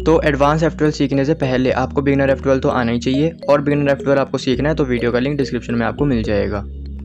तो advance F12 सीखने से पहले आपको बिगिनर F12 तो आना ही चाहिए, और बिगिनर F12 आपको सीखना है तो वीडियो का लिंक डिस्क्रिप्शन में आपको मिल जाएगा।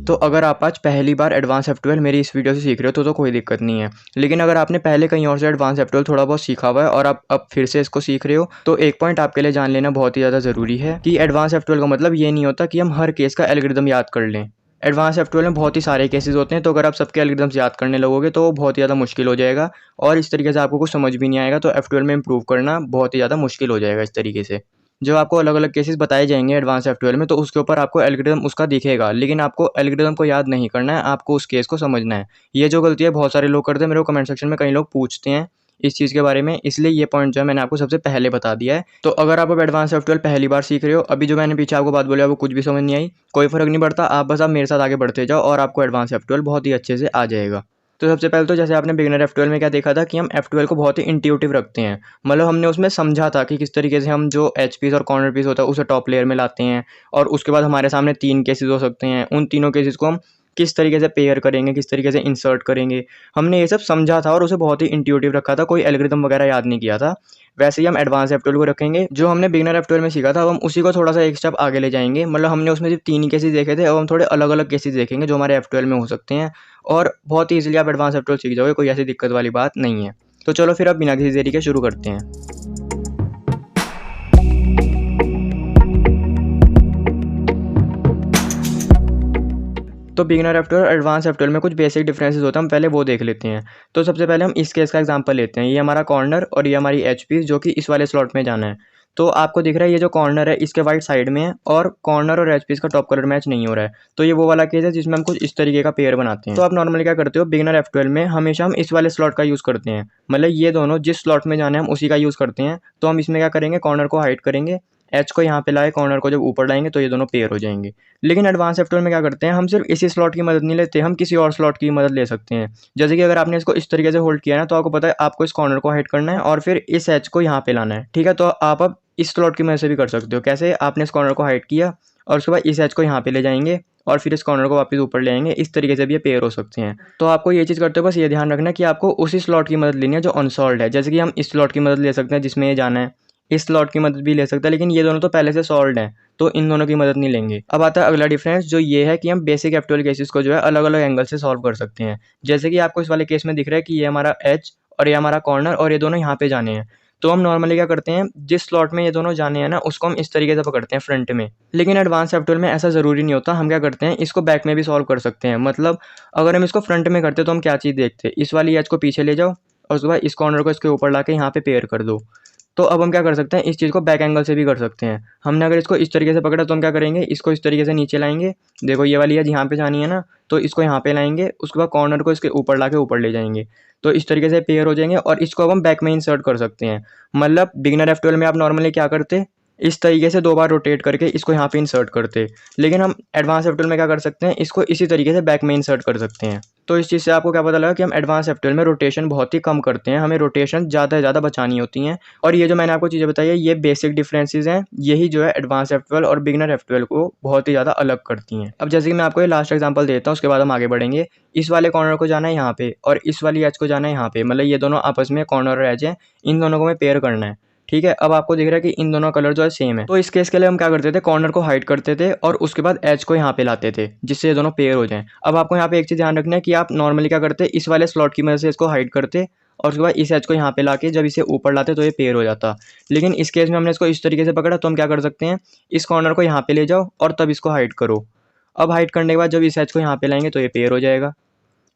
तो अगर आप आज पहली बार एडवांस F12 मेरी इस वीडियो से सीख रहे हो तो कोई दिक्कत नहीं है। लेकिन अगर आपने पहले कहीं और से एडवांस F12 थोड़ा बहुत सीखा हुआ है और आप अब फिर से इसको सीख रहे हो, तो एक पॉइंट आपके लिए जान लेना बहुत ही ज़्यादा ज़रूरी है कि एडवांस F12 का मतलब ये नहीं होता कि हम हर केस का एल्गोरिदम याद कर लें। एडवांस F12 में बहुत ही सारे केसेस होते हैं, तो अगर आप सबके एल्गोरिदम्स याद करने लगोगे तो वो बहुत ही ज़्यादा मुश्किल हो जाएगा और इस तरीके से आपको कुछ समझ भी नहीं आएगा। तो F12 में इम्प्रूव करना बहुत ही ज़्यादा मुश्किल हो जाएगा इस तरीके से। जब आपको अलग अलग केसेस बताए जाएंगे एडवांस F12 में, तो उसके ऊपर आपको एल्गोरिदम उसका दिखेगा, लेकिन आपको एल्गोरिदम को याद नहीं करना है, आपको उस केस को समझना है। ये जो गलती है बहुत सारे लोग करते हैं, मेरे को कमेंट सेक्शन में कई लोग पूछते हैं इस चीज़ के बारे में, इसलिए ये पॉइंट जो है मैंने आपको सबसे पहले बता दिया है। तो अगर आप अब एडवांस F12 पहली बार सीख रहे हो, अभी जो मैंने पीछे आपको बात बोली वो कुछ भी समझ नहीं आई, कोई फ़र्क नहीं पड़ता, आप मेरे साथ आगे बढ़ते जाओ और आपको एडवांस F12 बहुत ही अच्छे से आ जाएगा। तो सबसे पहले तो जैसे आपने बिगिनर F12 में क्या देखा था कि हम F12 को बहुत ही इंट्यूटिव रखते हैं, मतलब हमने उसमें समझा था कि किस तरीके से हम जो एच पीस और कॉर्नर पीस होता है उसे टॉप लेयर में लाते हैं, और उसके बाद हमारे सामने 3 केसेस हो सकते हैं, उन तीनों केसेस को हम किस तरीके से पेयर करेंगे, किस तरीके से इंसर्ट करेंगे, हमने ये सब समझा था और उसे बहुत ही इंट्यूटिव रखा था, कोई एल्गोरिदम वगैरह याद नहीं किया था। वैसे ही हम एडवांस F12 को रखेंगे, जो हमने बिगिनर F12 में सीखा था अब हम उसी को थोड़ा सा एक स्टेप आगे ले जाएंगे, मतलब हमने उसमें सिर्फ 3 ही केसेस देखे थे, अब हम थोड़े अलग अलग केसेस देखेंगे जो हमारे F12 में हो सकते हैं, और बहुत ही ईजिली आप एडवांस F12 सीख जाओगे, कोई ऐसी दिक्कत वाली बात नहीं है। तो चलो फिर अब बिना किसी देरी के शुरू करते हैं। तो बिगिनर F12 और एडवांस F12 में कुछ बेसिक डिफरेंसेस होते हैं, हम पहले वो देख लेते हैं। तो सबसे पहले हम इस केस का एग्जांपल लेते हैं, ये हमारा कॉर्नर और ये हमारी एच पीस जो कि इस वाले स्लॉट में जाना है। तो आपको दिख रहा है ये जो कॉर्नर है इसके वाइट साइड में है, और कॉर्नर और एच पीस का टॉप कलर मैच नहीं हो रहा है, तो ये वो वाला केस है जिसमें हम कुछ इस तरीके का पेयर बनाते हैं। तो आप नॉर्मली क्या करते हो, बिगिनर F12 में हमेशा हम इस वाले स्लॉट का यूज़ करते हैं, मतलब ये दोनों जिस स्लॉट में जाना है हम उसी का यूज़ करते हैं। तो हम इसमें क्या करेंगे, कॉर्नर को हाइड करेंगे, एच को यहाँ पे लाए, कॉर्नर को जब ऊपर लाएंगे तो ये दोनों पेयर हो जाएंगे। लेकिन एडवांस F12 में क्या करते हैं, हम सिर्फ इसी स्लॉट की मदद नहीं लेते, हम किसी और स्लॉट की मदद ले सकते हैं। जैसे कि अगर आपने इसको इस तरीके से होल्ड किया ना, तो आपको पता है आपको इस कॉर्नर को हाइड करना है और फिर इस एच को यहाँ पे लाना है, ठीक है। तो आप अब इस स्लॉट की मदद से भी कर सकते हो। कैसे, आपने इस कॉर्नर को हाइड किया और उसके बाद इस एच को यहाँ पे ले जाएंगे और फिर इस कॉर्नर को वापस ऊपर ले आएंगे, इस तरीके से भी ये पेयर हो सकते हैं। तो आपको ये चीज़ करते हो बस ये ध्यान रखना कि आपको उसी स्लॉट की मदद लेनी है जो अनसॉल्व्ड है। जैसे कि हम इस स्लॉट की मदद ले सकते हैं जिसमें ये जाना है, इस स्लॉट की मदद भी ले सकते हैं, लेकिन ये दोनों तो पहले से सॉल्व्ड हैं, तो इन दोनों की मदद नहीं लेंगे। अब आता है अगला डिफरेंस, जो ये है कि हम बेसिक F12 केसेस को जो है अलग अलग एंगल से सॉल्व कर सकते हैं। जैसे कि आपको इस वाले केस में दिख रहा है कि ये हमारा एच और ये हमारा कॉर्नर और ये दोनों यहाँ पे जाने हैं। तो हम नॉर्मली क्या करते हैं, जिस स्लॉट में ये दोनों जाने हैं ना उसको हम इस तरीके से पकड़ते हैं फ्रंट में। लेकिन एडवांस F12 में ऐसा ज़रूरी नहीं होता, हम क्या करते हैं इसको बैक में भी सॉल्व कर सकते हैं। मतलब अगर हम इसको फ्रंट में करते तो हम क्या चीज़ देखते हैं, इस वाली एच को पीछे ले जाओ और उसके बाद इस कॉर्नर को इसके ऊपर ला के यहाँ पे पेयर कर दो। तो अब हम क्या कर सकते हैं, इस चीज़ को बैक एंगल से भी कर सकते हैं। हमने अगर इसको इस तरीके से पकड़ा तो हम क्या करेंगे, इसको इस तरीके से नीचे लाएंगे, देखो ये वाली एज यहाँ पे जानी है ना, तो इसको यहाँ पे लाएंगे, उसके बाद कॉर्नर को इसके ऊपर ला के ऊपर ले जाएंगे, तो इस तरीके से पेयर हो जाएंगे और इसको अब हम बैक में इंसर्ट कर सकते हैं। मतलब बिगिनर F12 में आप नॉर्मली क्या करते, इस तरीके से 2 बार रोटेट करके इसको यहाँ पे इंसर्ट करते, लेकिन हम एडवांस F12 में क्या कर सकते हैं, इसको इसी तरीके से बैक में इंसर्ट कर सकते हैं। तो इस चीज़ से आपको क्या पता लगा कि हम एडवांस F12 में रोटेशन बहुत ही कम करते हैं, हमें रोटेशन ज़्यादा से ज़्यादा बचानी होती हैं। और ये जो मैंने आपको चीज़ें बताई है ये बेसिक डिफरेंसेस हैं, यही जो है एडवांस F12 और बिगिनर F12 को बहुत ही ज़्यादा अलग करती हैं। अब जैसे कि मैं आपको ये लास्ट एग्जांपल देता हूँ, उसके बाद हम आगे बढ़ेंगे। इस वाले कॉर्नर को जाना है यहाँ पे और इस वाली एज को जाना है यहाँ पे, मतलब ये दोनों आपस में कॉर्नर और एज है, इन दोनों को हमें पेयर करना है, ठीक है। अब आपको दिख रहा है कि इन दोनों कलर जो है सेम है। तो इस केस के लिए हम क्या करते थे, कॉर्नर को हाइड करते थे और उसके बाद एज को यहाँ पे लाते थे जिससे ये दोनों पेयर हो जाएं। अब आपको यहाँ पे एक चीज़ ध्यान रखना है कि आप नॉर्मली क्या करते, इस वाले स्लॉट की मदद से इसको हाइड करते और उसके बाद इस एज को यहाँ पे लाके जब इसे ऊपर लाते तो ये पेयर हो जाता। लेकिन इस केस में हमने इसको इस तरीके से पकड़ा, तो हम क्या कर सकते हैं, इस कॉर्नर को यहाँ पे ले जाओ और तब इसको हाइड करो। अब हाइड करने के बाद जब इस एज को यहाँ पे लाएंगे तो ये पेयर हो जाएगा,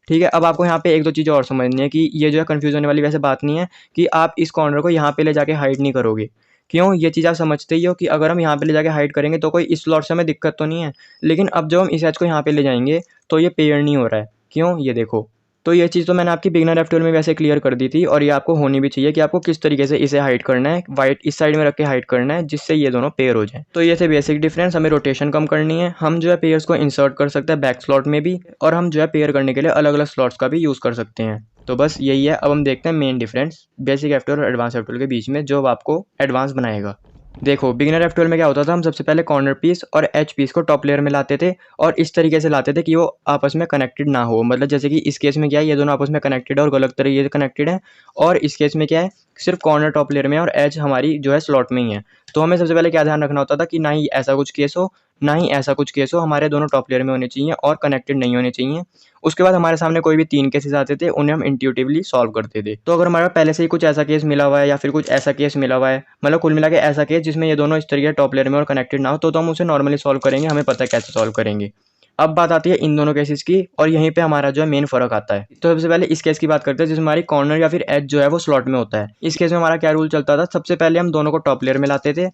ठीक है। अब आपको यहाँ पे एक दो चीज़ें और समझनी है कि ये जो है कन्फ्यूज़ होने वाली वैसे बात नहीं है कि आप इस कॉर्नर को यहाँ पे ले जाके हाइड नहीं करोगे। क्यों, ये चीज़ आप समझते ही हो कि अगर हम यहाँ पे ले जाके हाइड करेंगे तो कोई इस स्लॉट से हमें दिक्कत तो नहीं है, लेकिन अब जब हम इस एज को यहाँ पे ले जाएंगे तो ये पेयर नहीं हो रहा है। क्यों, ये देखो। तो ये चीज़ तो मैंने आपकी बिगिनर F12 में वैसे क्लियर कर दी थी, और ये आपको होनी भी चाहिए कि आपको किस तरीके से इसे हाइड करना है, वाइट इस साइड में रख के हाइड करना है जिससे ये दोनों पेयर हो जाए। तो ये थे बेसिक डिफरेंस, हमें रोटेशन कम करनी है, हम जो है पेयर्स को इंसर्ट कर सकते हैं बैक स्लॉट में भी, और हम जो है पेयर करने के लिए अलग अलग स्लॉट्स का भी यूज़ कर सकते हैं। तो बस यही है। अब हम देखते हैं मेन डिफरेंस बेसिक F12 और एडवांस F12 के बीच में, जो आपको एडवांस बनाएगा। देखो बिगिनर F12 में क्या होता था, हम सबसे पहले कॉर्नर पीस और एच पीस को टॉप लेयर में लाते थे और इस तरीके से लाते थे कि वो आपस में कनेक्टेड ना हो। मतलब जैसे कि इस केस में क्या है, ये दोनों आपस में कनेक्टेड है और गलत तरीके से कनेक्टेड है, और इस केस में क्या है, सिर्फ कॉर्नर टॉप लेयर में और एज हमारी जो है स्लॉट में ही है। तो हमें सबसे पहले क्या ध्यान रखना होता था कि ना ही ऐसा कुछ केस हो, ना ही ऐसा कुछ केस हो, हमारे दोनों टॉप लेयर में होने चाहिए और कनेक्टेड नहीं होने चाहिए। उसके बाद हमारे सामने कोई भी 3 केसेस आते थे, उन्हें हम इंट्यूटिवली सॉल्व करते थे। तो अगर हमारा पहले से ही कुछ ऐसा केस मिला हुआ है या फिर कुछ ऐसा केस मिला हुआ है, मतलब कुल मिला के ऐसा केस जिसमें ये दोनों इस तरीके टॉप लेयर में और कनेक्टेड ना हो, तो हम उसे नॉर्मली सॉल्व करेंगे, हमें पता है कैसे सॉल्व करेंगे। अब बात आती है इन दोनों केसेस की, और यहीं पे हमारा जो है मेन फर्क आता है। तो सबसे पहले इस केस की बात करते हैं जिसमें हमारी कॉर्नर या फिर एज जो है वो स्लॉट में होता है। इस केस में हमारा क्या रूल चलता था, सबसे पहले हम दोनों को टॉप लेयर में लाते थे,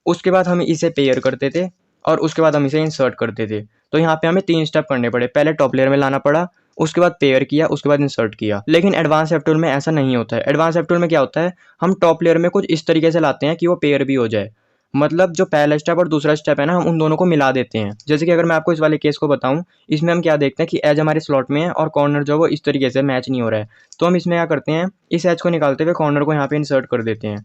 उसके बाद हम इसे पेयर करते थे और उसके बाद हम इसे इंसर्ट करते थे। तो यहाँ पे हमें 3 स्टेप करने पड़े, पहले टॉप लेयर में लाना पड़ा, उसके बाद पेयर किया, उसके बाद इंसर्ट किया। लेकिन एडवांस F12 में ऐसा नहीं होता है। एडवांस F12 में क्या होता है, हम टॉप लेयर में कुछ इस तरीके से लाते हैं कि वो पेयर भी हो जाए। मतलब जो पहला स्टेप और दूसरा स्टेप है ना, हम उन दोनों को मिला देते हैं। जैसे कि अगर मैं आपको इस वाले केस को बताऊं, इसमें हम क्या देखते हैं कि एज हमारे स्लॉट में है और कॉर्नर जो है वो इस तरीके से मैच नहीं हो रहा है। तो हम इसमें क्या करते हैं, इस एज को निकालते हुए कॉर्नर को यहाँ पे इंसर्ट कर देते हैं,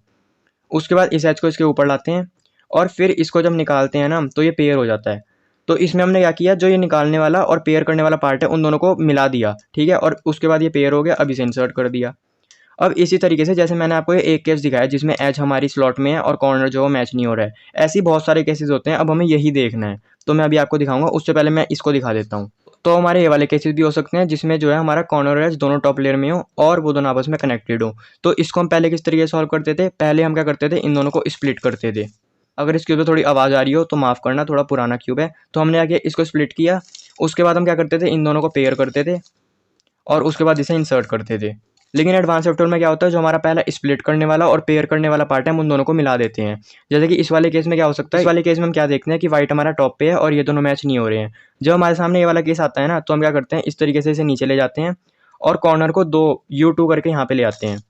उसके बाद इस एच को इसके ऊपर लाते हैं और फिर इसको जब निकालते हैं ना, तो ये पेयर हो जाता है। तो इसमें हमने क्या किया, जो ये निकालने वाला और पेयर करने वाला पार्ट है उन दोनों को मिला दिया, ठीक है, और उसके बाद ये पेयर हो गया। अब इसे इंसर्ट कर दिया। अब इसी तरीके से जैसे मैंने आपको ये एक केस दिखाया जिसमें एज हमारी स्लॉट में है और कॉर्नर जो है मैच नहीं हो रहा है, ऐसे ही बहुत सारे केसेस होते हैं। अब हमें यही देखना है, तो मैं अभी आपको दिखाऊंगा। उससे पहले मैं इसको दिखा देता हूँ। तो हमारे ये वाले केसेस भी हो सकते हैं जिसमें जो है हमारा कॉर्नर एज दोनों टॉप लेयर में हो और वो दोनों आपस में कनेक्टेड हो। तो इसको हम पहले किस तरीके से सॉल्व करते थे, पहले हम क्या करते थे, इन दोनों को स्प्लिट करते थे। अगर इस क्यूब में थोड़ी आवाज़ आ रही हो तो माफ़ करना, थोड़ा पुराना क्यूब है। तो हमने क्या किया, इसको स्प्लिट किया, उसके बाद हम क्या करते थे, इन दोनों को पेयर करते थे और उसके बाद इसे इंसर्ट करते थे। लेकिन एडवांस F12 में क्या होता है, जो हमारा पहला स्प्लिट करने वाला और पेयर करने वाला पार्ट है, हम उन दोनों को मिला देते हैं। जैसे कि इस वाले केस में क्या हो सकता है, इस वाले केस में हम क्या देखते हैं कि वाइट हमारा टॉप पे है और ये दोनों मैच नहीं हो रहे हैं। जब हमारे सामने ये वाला केस आता है ना, तो हम क्या करते हैं, इस तरीके से इसे नीचे ले जाते हैं और कॉर्नर को 2 U2 करके यहाँ पे ले आते हैं,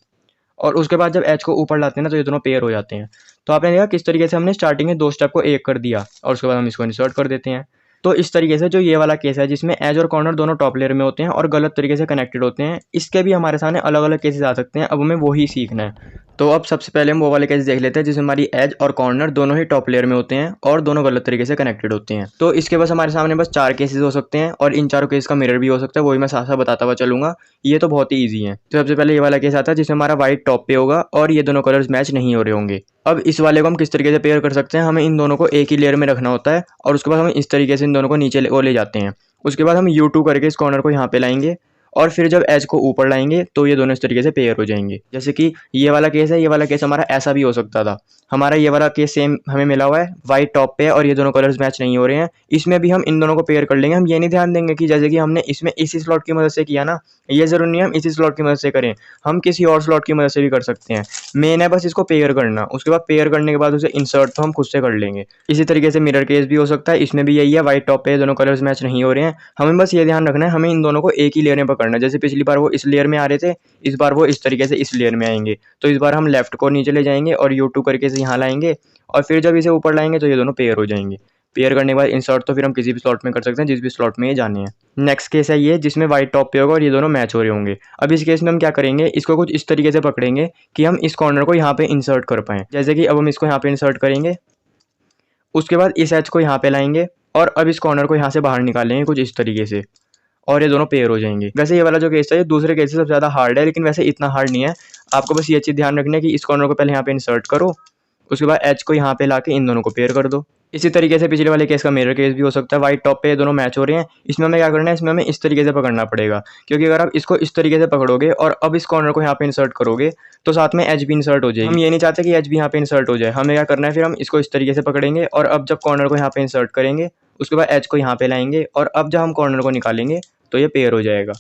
और उसके बाद जब एच को ऊपर लाते हैं ना, तो ये दोनों पेयर हो जाते हैं। तो आपने देखा किस तरीके से हमने स्टार्टिंग में 2 स्टेप को एक कर दिया और उसके बाद हम इसको इंसर्ट कर देते हैं। तो इस तरीके से जो ये वाला केस है जिसमें एज और कॉर्नर दोनों टॉप लेयर में होते हैं और गलत तरीके से कनेक्टेड होते हैं, इसके भी हमारे सामने अलग अलग केसेस आ सकते हैं। अब हमें वही सीखना है। तो अब सबसे पहले हम वो वाले केस देख लेते हैं जिसमें हमारी एज और कॉर्नर दोनों ही टॉप लेयर में होते हैं और दोनों गलत तरीके से कनेक्टेड होते हैं। तो इसके बस हमारे सामने बस 4 केसेस हो सकते हैं और इन चारों केस का मिरर भी हो सकता है, वही मैं साथ साथ बताता हुआ चलूंगा। ये तो बहुत ही ईजी है। तो सबसे पहले ये वाला केस आता है जिसमें हमारा व्हाइट टॉप पे होगा और ये दोनों कलर्स मैच नहीं हो रहे होंगे। अब इस वाले को हम किस तरीके से पेयर कर सकते हैं, हमें इन दोनों को एक ही लेयर में रखना होता है और उसके बाद हम इस तरीके से इन दोनों को नीचे ले जाते हैं। उसके बाद हम U2 करके इस कॉर्नर को यहाँ पे लाएंगे और फिर जब एज को ऊपर लाएंगे तो ये दोनों इस तरीके से पेयर हो जाएंगे। जैसे कि ये वाला केस है, ये वाला केस हमारा ऐसा भी हो सकता था। हमारा ये वाला केस सेम हमें मिला हुआ है, वाइट टॉप पे है और ये दोनों कलर्स मैच नहीं हो रहे हैं। इसमें भी हम इन दोनों को पेयर कर लेंगे। हम ये नहीं ध्यान देंगे कि जैसे कि हमने इसमें इसी स्लॉट की मदद से किया ना, ये जरूर नहीं हम इसी स्लॉट की मदद से करें, हम किसी और स्लॉट की मदद से भी कर सकते हैं। मेन है बस इसको पेयर करना, उसके बाद पेयर करने के बाद उसे इंसर्ट तो हम खुद से कर लेंगे। इसी तरीके से मिरर केस भी हो सकता है, इसमें भी यही है, वाइट टॉप पे दोनों कलर्स मैच नहीं हो रहे हैं। हमें बस ये ध्यान रखना है, हमें इन दोनों को एक ही लेयर में पकड़ना है। जैसे पिछली बार वो इस लेयर में आ रहे थे, इस बार वो इस तरीके से इस लेयर में आएंगे। तो इस बार हम लेफ्ट को नीचे ले जाएंगे और U2 करके से यहाँ लाएंगे और फिर जब इसे ऊपर लाएंगे तो ये दोनों पेयर हो जाएंगे। पेयर करने के बाद इंसर्ट तो फिर हम किसी भी स्लॉट में कर सकते हैं, जिस भी स्लॉट में ये जाने हैं। नेक्स्ट केस है ये जिसमें वाइट टॉप पे होगा और ये दोनों मैच हो रहे होंगे। अब इस केस में हम क्या करेंगे, इसको कुछ इस तरीके से पकड़ेंगे कि हम इस कॉर्नर को यहाँ पे इंसर्ट कर पाएँ। जैसे कि अब हम इसको यहाँ पे इंसर्ट करेंगे, उसके बाद इस एच को यहाँ पे लाएंगे और अब इस कॉर्नर को यहाँ से बाहर निकालेंगे कुछ इस तरीके से, और ये दोनों पेयर हो जाएंगे। वैसे ये वाला जो केस है ये दूसरे केस से सबसे ज़्यादा हार्ड है, लेकिन वैसे इतना हार्ड नहीं है। आपको बस ये चीज़ ध्यान रखनी है कि इस कॉर्नर को पहले यहाँ पे इंसर्ट करो, उसके बाद एच को यहाँ पे लाके इन दोनों को पेयर कर दो। इसी तरीके से पिछले वाले केस का मिरर केस भी हो सकता है, वाइट टॉप पे ये दोनों मैच हो रहे हैं। इसमें हमें क्या करना है, इसमें हमें इस तरीके से पकड़ना पड़ेगा, क्योंकि अगर आप इसको इस तरीके से पकड़ोगे और अब इस कॉर्नर को यहाँ पे इंसर्ट करोगे तो साथ में एच भी इंसर्ट हो जाएगी। हम ये नहीं चाहते कि एच भी यहाँ पे इंसर्ट हो जाए। हमें क्या करना है, फिर हम इसको इस तरीके से पकड़ेंगे और अब जब कॉर्नर को यहाँ पे इंसर्ट करेंगे उसके बाद एच को यहाँ पे लाएंगे और अब जब हम कॉर्नर को निकालेंगे तो ये पेयर हो जाएगा।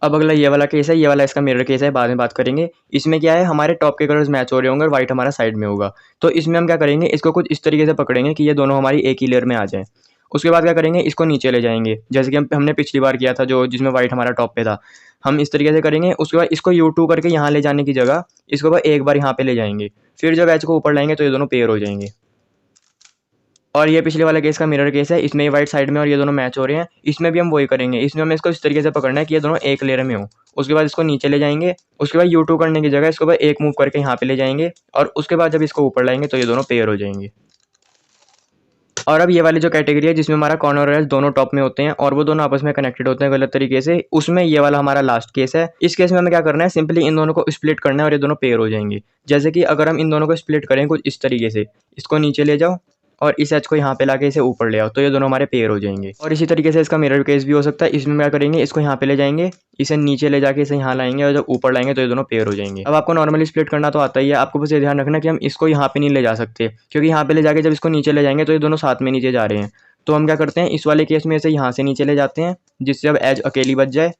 अब अगला ये वाला केस है, ये वाला इसका मिरर केस है, बाद में बात करेंगे। इसमें क्या है, हमारे टॉप के कलर्स मैच हो रहे होंगे और वाइट हमारा साइड में होगा। तो इसमें हम क्या करेंगे, इसको कुछ इस तरीके से पकड़ेंगे कि ये दोनों हमारी एक ही लेयर में आ जाएं। उसके बाद क्या करेंगे, इसको नीचे ले जाएंगे जैसे कि हमने पिछली बार किया था, जो जिसमें वाइट हमारा टॉप पे था। हम इस तरीके से करेंगे, उसके बाद इसको U2 करके यहाँ ले जाने की जगह इसको एक बार यहाँ पे ले जाएंगे। फिर जब एच को ऊपर लाएंगे तो ये दोनों पेयर हो जाएंगे। और ये पिछले वाला केस का मिरर केस है, इसमें ये वाइट साइड में और ये दोनों मैच हो रहे हैं। इसमें भी हम वही करेंगे, इसमें हमें इसको इस तरीके से पकड़ना है कि ये दोनों एक लेयर में हो। उसके बाद इसको नीचे ले जाएंगे, उसके बाद U2 करने की जगह इसको एक मूव करके यहाँ पे ले जाएंगे और उसके बाद जब इसको ऊपर लाएंगे तो ये दोनों पेयर हो जाएंगे। और अब ये वाली जो कैटेगरी है जिसमें हमारा कॉर्नर और एज दोनों टॉप में होते हैं और वो दोनों आपस में कनेक्टेड होते हैं गलत तरीके से, उसमें ये वाला हमारा लास्ट केस है। इस केस में हमें क्या करना है, सिंपली इन दोनों को स्प्लिट करना है और ये दोनों पेयर हो जाएंगे। जैसे कि अगर हम इन दोनों को स्प्लिट करें कुछ इस तरीके से, इसको नीचे ले जाओ और इस एच को यहाँ पे लाके इसे ऊपर ले आओ तो ये दोनों हमारे पेयर हो जाएंगे। और इसी तरीके से इसका मिरर केस भी हो सकता है। इसमें क्या करेंगे, इसको यहाँ पे ले जाएंगे, इसे नीचे ले जाके इसे यहाँ लाएंगे और जब ऊपर लाएंगे तो ये दोनों पेयर हो जाएंगे। अब आपको नॉर्मली स्प्लिट करना तो आता ही है, आपको बस ये ध्यान रखना कि हम इसको यहाँ पे नहीं ले जा सकते, क्योंकि यहाँ पे ले जाके जब इसको नीचे ले जाएंगे तो ये दोनों साथ में नीचे जा रहे हैं। तो हम क्या करते हैं, इस वाले केस में इसे यहाँ से नीचे ले जाते हैं जिससे अब एज अकेली बच जाए,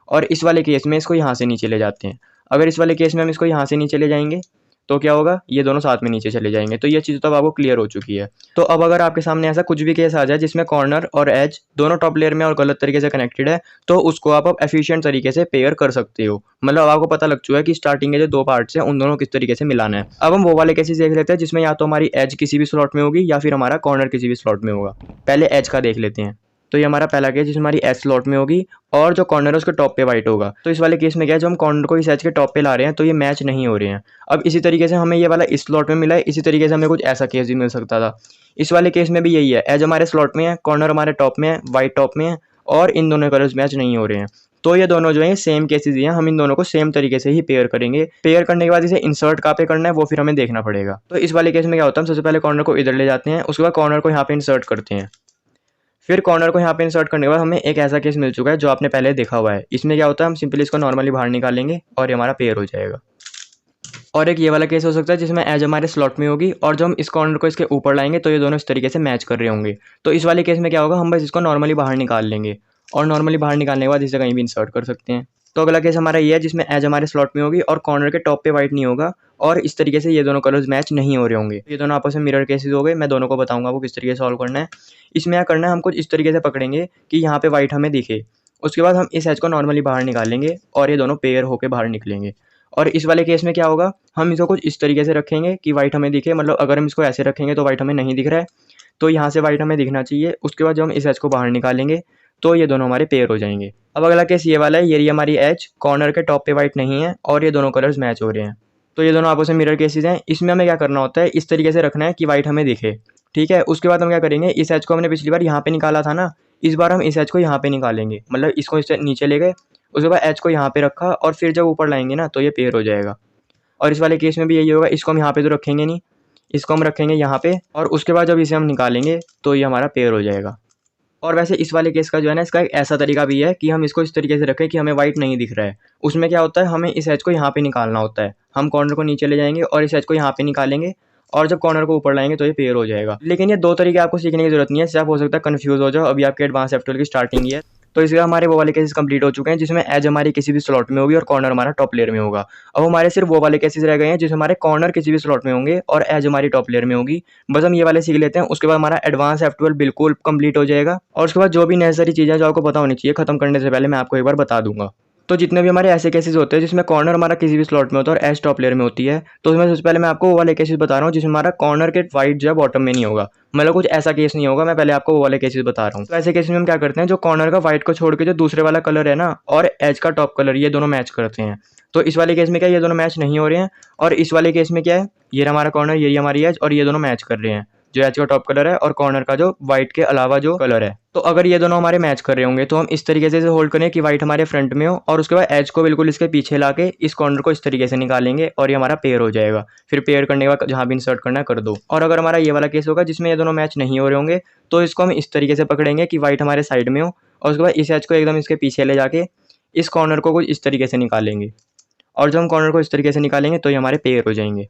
और इस वाले केस में इसको यहाँ से नीचे ले जाते हैं। अगर इस वाले केस में हम इसको यहाँ से नीचे ले जाएंगे तो क्या होगा, ये दोनों साथ में नीचे चले जाएंगे। तो ये चीज़ तो अब आपको क्लियर हो चुकी है। तो अब अगर आपके सामने ऐसा कुछ भी केस आ जाए जिसमें कॉर्नर और एज दोनों टॉप लेयर में और गलत तरीके से कनेक्टेड है, तो उसको आप अब एफिशिएंट तरीके से पेयर कर सकते हो। मतलब आपको पता लग चुका है कि स्टार्टिंग के जो दो पार्ट्स हैं उन दोनों किस तरीके से मिलाना है। अब हम वो वाले केसेस देख लेते हैं जिसमें या तो हमारी एज किसी भी स्लॉट में होगी या फिर हमारा कॉर्नर किसी भी स्लॉट में होगा। पहले एज का देख लेते हैं। तो ये हमारा पहला केस जिसमें हमारी एज स्लॉट में होगी और जो कॉर्नर है उसके टॉप पे वाइट होगा। तो इस वाले केस में क्या है, जो हम कॉर्नर को इस एज के टॉप पे ला रहे हैं तो ये मैच नहीं हो रहे हैं। अब इसी तरीके से हमें ये वाला इस स्लॉट में मिला है, इसी तरीके से हमें कुछ ऐसा केस भी मिल सकता था। इस वाले केस में भी यही है, एज हमारे स्लॉट में है, कॉर्नर हमारे टॉप में है, वाइट टॉप में है और इन दोनों कलर्स मैच नहीं हो रहे हैं। तो ये दोनों जो है सेम केसेस ही हैं, हम इन दोनों को सेम तरीके से ही पेयर करेंगे। पेयर करने के बाद इसे इंसर्ट कहाँ पे करना है वो फिर हमें देखना पड़ेगा। तो इस वाले केस में क्या होता है, हम सबसे पहले कॉर्नर को इधर ले जाते हैं, उसके बाद कॉर्नर को यहाँ पे इंसर्ट करते हैं। फिर कॉर्नर को यहाँ पे इंसर्ट करने के बाद हमें एक ऐसा केस मिल चुका है जो आपने पहले देखा हुआ है। इसमें क्या होता है, हम सिंपली इसको नॉर्मली बाहर निकालेंगे और ये हमारा पेयर हो जाएगा। और एक ये वाला केस हो सकता है जिसमें एज हमारे स्लॉट में होगी और जब हम इस कॉर्नर को इसके ऊपर लाएंगे तो ये दोनों इस तरीके से मैच कर रहे होंगे। तो इस वाले केस में क्या होगा, हम बस इसको नॉर्मली बाहर निकाल लेंगे और नॉर्मली बाहर निकालने के बाद इसे कहीं भी इंसर्ट कर सकते हैं। तो अगला केस हमारा ये है जिसमें एज हमारे स्लॉट में होगी और कॉर्नर के टॉप पे वाइट नहीं होगा और इस तरीके से ये दोनों कलर्स मैच नहीं हो रहे होंगे। ये दोनों आपस में मिरर केसेस हो गए। मैं दोनों को बताऊंगा वो किस तरीके से सॉल्व करना है। इसमें क्या करना है, हम कुछ इस तरीके से पकड़ेंगे कि यहाँ पे वाइट हमें दिखे, उसके बाद हम इस एज को नॉर्मली बाहर निकालेंगे और ये दोनों पेयर होकर बाहर निकलेंगे। और इस वाले केस में क्या होगा, हम इसको कुछ इस तरीके से रखेंगे कि वाइट हमें दिखे। मतलब अगर हम इसको ऐसे रखेंगे तो वाइट हमें नहीं दिख रहा है, तो यहाँ से वाइट हमें दिखना चाहिए। उसके बाद जब हम इस एज को बाहर निकालेंगे तो ये दोनों हमारे पेयर हो जाएंगे। अब अगला केस ये वाला है, ये हमारी एज कॉर्नर के टॉप पे वाइट नहीं है और ये दोनों कलर्स मैच हो रहे हैं। तो ये दोनों आपस में मिरर केसेस हैं। इसमें हमें क्या करना होता है, इस तरीके से रखना है कि वाइट हमें दिखे, ठीक है। उसके बाद हम क्या करेंगे, इस एज को हमने पिछली बार यहाँ पे निकाला था ना, इस बार हम इस एज को यहाँ पे निकालेंगे। मतलब इसको इससे नीचे ले गए, उसके बाद एज को यहाँ पे रखा और फिर जब ऊपर लाएंगे ना तो ये पेयर हो जाएगा। और इस वाले केस में भी यही होगा, इसको हम यहाँ पे तो रखेंगे नहीं, इसको हम रखेंगे यहाँ पे और उसके बाद जब इसे हम निकालेंगे तो ये हमारा पेयर हो जाएगा। और वैसे इस वाले केस का जो है ना, इसका एक ऐसा तरीका भी है कि हम इसको इस तरीके से रखें कि हमें वाइट नहीं दिख रहा है। उसमें क्या होता है, हमें इस एज को यहाँ पे निकालना होता है। हम कॉर्नर को नीचे ले जाएंगे और इस एज को यहाँ पे निकालेंगे और जब कॉर्नर को ऊपर लाएंगे तो ये पेयर हो जाएगा। लेकिन ये दो तरीके आपको सीखने की जरूरत नहीं है, इससे आप हो सकता है कन्फ्यूज हो जाओ। अभी आपके एडवांस एफ12 की स्टार्टिंग ही है। तो इसलिए हमारे वो वाले केसेस कंप्लीट हो चुके हैं जिसमें एज हमारी किसी भी स्लॉट में होगी और कॉर्नर हमारा टॉप लेयर में होगा। अब हमारे सिर्फ वो वाले केसेस रह गए हैं जिसमें हमारे कॉर्नर किसी भी स्लॉट में होंगे और एज हमारी टॉप लेयर में होगी। बस हम ये वाले सीख लेते हैं, उसके बाद हमारा एडवांस F12 बिल्कुल कंप्लीट हो जाएगा। और उसके बाद जो भी नेसेसरी चीज़ें जो आपको पता होनी चाहिए खत्म करने से पहले मैं आपको एक बार बता दूंगा। तो जितने भी हमारे ऐसे केसेस होते हैं जिसमें कॉर्नर हमारा किसी भी स्लॉट में होता है और एज टॉप लेयर में होती है, तो उसमें सबसे पहले मैं आपको वो वाले केसेस बता रहा हूँ जिसमें हमारा कॉर्नर के वाइट जो है बॉटम में नहीं होगा। मतलब कुछ ऐसा केस नहीं होगा, मैं पहले आपको वो वाले केसेस बता रहा हूँ। तो ऐसे केस में हम क्या करते हैं, जो कॉर्नर का वाइट को छोड़ के जो दूसरे वाला कलर है ना और एज का टॉप कलर, ये दोनों मैच करते हैं। तो इस वाले केस में क्या ये दोनों मैच नहीं हो रहे हैं और इस वाले केस में क्या है, ये हमारा कॉर्नर, ये हमारी एज और ये दोनों मैच कर रहे हैं। जो एज का टॉप कलर है और कॉर्नर का जो वाइट के अलावा जो कलर है। तो अगर ये दोनों हमारे मैच कर रहे होंगे तो हम इस तरीके से होल्ड करें कि वाइट हमारे फ्रंट में हो और उसके बाद एज को बिल्कुल इसके पीछे लाके इस कॉर्नर को इस तरीके से निकालेंगे और ये हमारा पेयर हो जाएगा। फिर पेयर करने के बाद जहाँ भी इंसर्ट करना है कर दो। और अगर हमारा ये वाला केस होगा जिसमें ये दोनों मैच नहीं हो रहे होंगे तो इसको हम इस तरीके से पकड़ेंगे कि वाइट हमारे साइड में हो और उसके बाद इस एज को एकदम इसके पीछे ले जाके इस कॉर्नर को कुछ इस तरीके से निकालेंगे और जब हम कॉर्नर को इस तरीके से निकालेंगे तो ये हमारे पेयर हो जाएंगे।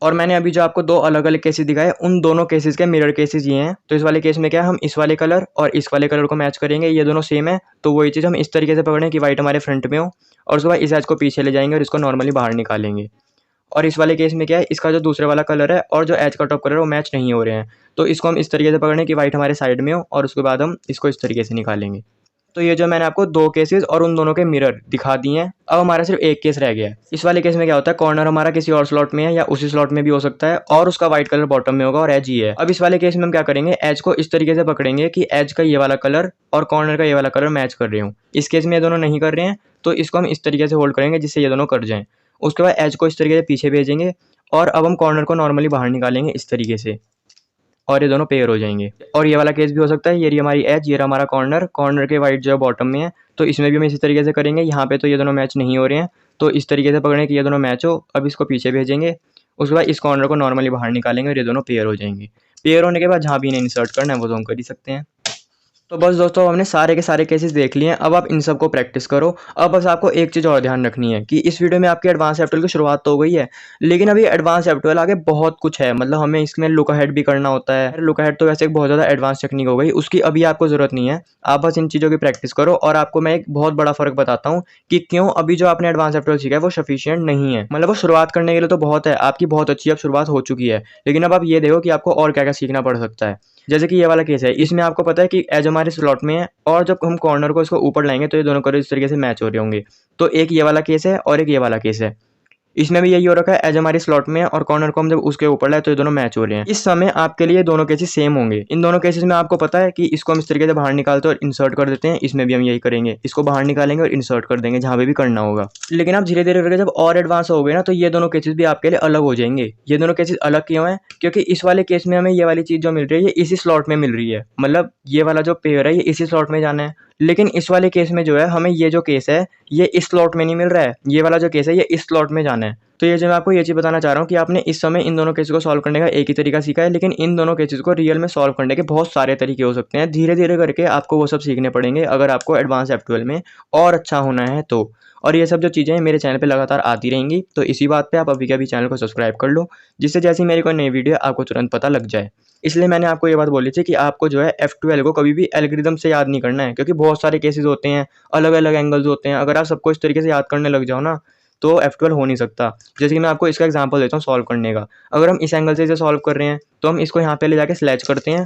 और मैंने अभी जो आपको दो अलग अलग केसेस दिखाए उन दोनों केसेस के मिरर केसेस ये हैं। तो इस वाले केस में क्या है, हम इस वाले कलर और इस वाले कलर को मैच करेंगे, ये दोनों सेम है। तो वही चीज़ हम इस तरीके से पकड़ें कि वाइट हमारे फ्रंट में हो और उसके बाद इस एज को पीछे ले जाएंगे और इसको नॉर्मली बाहर निकालेंगे। और इस वाले केस में क्या है, इसका जो दूसरे वाला कलर है और जो एज का टॉप कलर है वो मैच नहीं हो रहे हैं। तो इसको हम इस तरीके से पकड़ें कि वाइट हमारे साइड में हो और उसके बाद हम इसको इस तरीके से निकालेंगे। तो ये जो मैंने आपको 2 केसेस और उन दोनों के मिरर दिखा दिए हैं। अब हमारा सिर्फ एक केस रह गया है। इस वाले केस में क्या होता है, कॉर्नर हमारा किसी और स्लॉट में है या उसी स्लॉट में भी हो सकता है और उसका व्हाइट कलर बॉटम में होगा और एज ही है। अब इस वाले केस में हम क्या करेंगे, एज को इस तरीके से पकड़ेंगे कि एज का ये वाला कलर और कॉर्नर का ये वाला कलर मैच कर रहे हो। इस केस में ये दोनों नहीं कर रहे हैं तो इसको हम इस तरीके से होल्ड करेंगे जिससे ये दोनों कट जाएं। उसके बाद एज को इस तरीके से पीछे भेजेंगे और अब हम कॉर्नर को नॉर्मली बाहर निकालेंगे इस तरीके से और ये दोनों पेयर हो जाएंगे। और ये वाला केस भी हो सकता है, ये रही हमारी एज, ये रहा हमारा कॉर्नर, कॉर्नर के वाइट जो है बॉटम में है, तो इसमें भी हम इसी तरीके से करेंगे। यहाँ पे तो ये दोनों मैच नहीं हो रहे हैं तो इस तरीके से पकड़ें कि ये दोनों मैच हो। अब इसको पीछे भेजेंगे, उसके बाद इस कॉर्नर को नॉर्मली बाहर निकालेंगे और ये दोनों पेयर हो जाएंगे। पेयर होने के बाद जहाँ भी इन्हें इंसर्ट करना है वो तो हम कर ही सकते हैं। तो बस दोस्तों हमने सारे के सारे केसेस देख लिए हैं। अब आप इन सब को प्रैक्टिस करो। अब बस आपको एक चीज़ और ध्यान रखनी है कि इस वीडियो में आपकी एडवांस एफ12 की शुरुआत तो हो गई है, लेकिन अभी एडवांस एफ12 आगे बहुत कुछ है। मतलब हमें इसमें लुक अहेड भी करना होता है। लुक अहेड तो वैसे एक बहुत ज़्यादा एडवांस टेक्निक हो गई, उसकी अभी आपको ज़रूरत नहीं है। आप बस इन चीज़ों की प्रैक्टिस करो और आपको मैं एक बहुत बड़ा फ़र्क बताता हूँ कि क्यों अभी जो आपने एडवांस एफ12 सीखा है वो सफिशिएंट नहीं है। मतलब वो शुरुआत करने के लिए तो बहुत है, आपकी बहुत अच्छी अब शुरुआत हो चुकी है, लेकिन अब आप ये देखो कि आपको और क्या क्या सीखना पड़ सकता है। जैसे कि ये वाला केस है, इसमें आपको पता है कि एज हमारे स्लॉट में है और जब हम कॉर्नर को इसको ऊपर लाएंगे तो ये दोनों कलर इस तरीके से मैच हो रहे होंगे। तो एक ये वाला केस है और एक ये वाला केस है। इसमें भी यही हो रखा है, एज हमारी स्लॉट में है और कॉर्नर को हम जब उसके ऊपर लाए तो ये दोनों मैच हो रहे हैं। इस समय आपके लिए दोनों केसेस सेम होंगे। इन दोनों केसेस में आपको पता है कि इसको हम इस तरीके से बाहर निकालते हैं और इंसर्ट कर देते हैं। इसमें भी हम यही करेंगे, इसको बाहर निकालेंगे और इंसर्ट कर देंगे जहाँ पे भी करना होगा। लेकिन आप धीरे धीरे करके जब और एडवांस हो गए ना तो ये दोनों केसेस भी आपके लिए अलग हो जाएंगे। ये दोनों केसेस अलग क्यों हैं, क्योंकि इस वाले केस में हमें ये वाली चीज़ जो मिल रही है ये इसी स्लॉट में मिल रही है। मतलब ये वाला जो पेयर है ये इसी स्लॉट में जाना है। लेकिन इस वाले केस में जो है हमें ये जो केस है ये इस स्लॉट में नहीं मिल रहा है, ये वाला जो केस है ये इस स्लॉट में जाना है। तो ये जो मैं आपको ये चीज़ बताना चाह रहा हूँ कि आपने इस समय इन दोनों केसेस को सॉल्व करने का एक ही तरीका सीखा है, लेकिन इन दोनों केसेस को रियल में सॉल्व करने के बहुत सारे तरीके हो सकते हैं। धीरे धीरे करके आपको वो सब सीखने पड़ेंगे अगर आपको एडवांस एफ12 में और अच्छा होना है तो। और ये सब जो चीज़ें मेरे चैनल पे लगातार आती रहेंगी, तो इसी बात पे आप अभी के अभी चैनल को सब्सक्राइब कर लो, जिससे जैसी मेरी कोई नई वीडियो आपको तुरंत पता लग जाए। इसलिए मैंने आपको ये बात बोली थी कि आपको जो है F12 को कभी भी एल्गोरिथम से याद नहीं करना है, क्योंकि बहुत सारे केसेस होते हैं, अलग अलग एंगल्स होते हैं। अगर आप सबको इस तरीके से याद करने लग जाओ ना तो F12 हो नहीं सकता। जैसे कि मैं आपको इसका एग्जांपल देता हूँ सॉल्व करने का। अगर हम इस एंगल से इसे सॉल्व कर रहे हैं तो हम इसको यहाँ पे ले जाके स्लैच करते हैं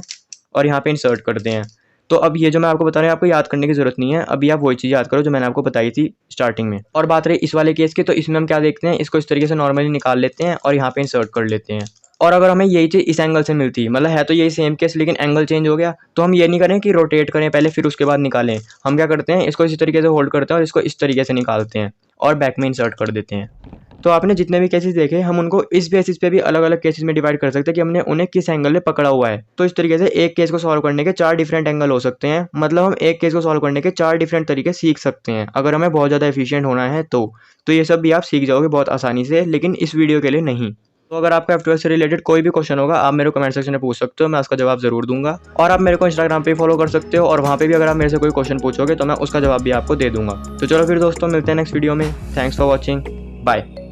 और यहाँ पे इंसर्ट करते हैं। तो अब ये जो मैं आपको बता रहा हूँ आपको याद करने की ज़रूरत नहीं है। अभी आप वही चीज़ याद करो जो मैंने आपको बताई थी स्टार्टिंग में। और बात रही इस वाले केस की, तो इसमें हम क्या देखते हैं, इसको इस तरीके से नॉर्मली निकाल लेते हैं और यहाँ पे इंसर्ट कर लेते हैं। और अगर हमें यही चीज़ इस एंगल से मिलती, मतलब है तो यही सेम केस लेकिन एंगल चेंज हो गया, तो हम ये नहीं करें कि रोटेट करें पहले फिर उसके बाद निकालें। हम क्या करते हैं, इसको इसी तरीके से होल्ड करते हैं और इसको इस तरीके से निकालते हैं और बैक में इंसर्ट कर देते हैं। तो आपने जितने भी केसेस देखे हम उनको इस बेसिस पे भी अलग अलग केसेस में डिवाइड कर सकते हैं कि हमने उन्हें किस एंगल में पकड़ा हुआ है। तो इस तरीके से एक केस को सॉल्व करने के 4 डिफरेंट एंगल हो सकते हैं। मतलब हम एक केस को सॉल्व करने के 4 डिफरेंट तरीके सीख सकते हैं अगर हमें बहुत ज़्यादा एफिशिएंट होना है तो ये सब भी आप सीख जाओगे बहुत आसानी से, लेकिन इस वीडियो के लिए नहीं। तो अगर आपका F12 से रिलेटेड कोई भी क्वेश्चन होगा आप मेरे को कमेंट सेक्शन में पूछ सकते हो, मैं उसका जवाब जरूर दूंगा। और आप मेरे को इंस्टाग्राम पे फॉलो कर सकते हो और वहाँ पे भी अगर आप मेरे से कोई क्वेश्चन पूछोगे तो मैं उसका जवाब भी आपको दे दूंगा। तो चलो फिर दोस्तों मिलते हैं नेक्स्ट वीडियो में। Thanks for watching, bye.